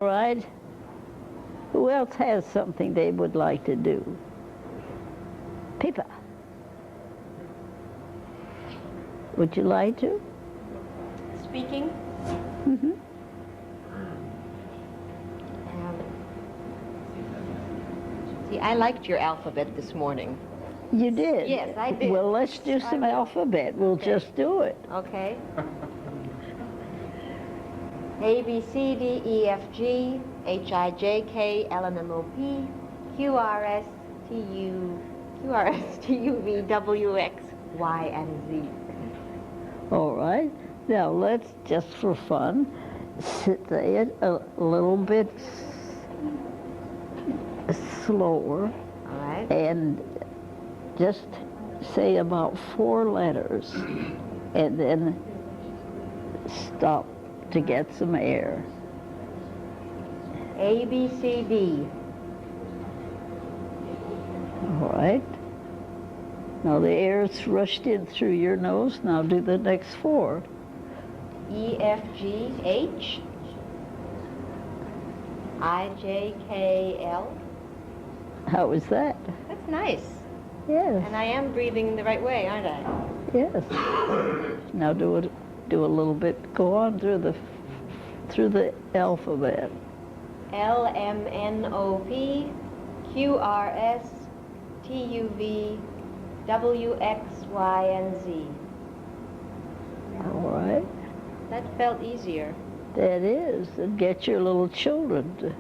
Right? Who else has something they would like to do? Pippa. Would you like to? Speaking? Mm-hmm. See, I liked your alphabet this morning. You did? Yes, I did. Well, let's do some alphabet. We'll just do it. Okay. A, B, C, D, E, F, G, H, I, J, K, L, M, N, O, P, Q, R, S, T, U, V, W, X, Y, and Z. All right. Now let's, just for fun, say it a little bit slower. All right. And just say about 4 letters and then stop to get some air. A, B, C, D. All right. Now the air's rushed in through your nose. Now do the next 4. E, F, G, H, I, J, K, L. How is that? That's nice. Yes. And I am breathing the right way, aren't I? Yes. Now do a little bit. Go on through the alphabet. L, M, N, O, P, Q, R, S, T, U, V, W, X, Y, and Z. All right. That felt easier. That is. And get your little children to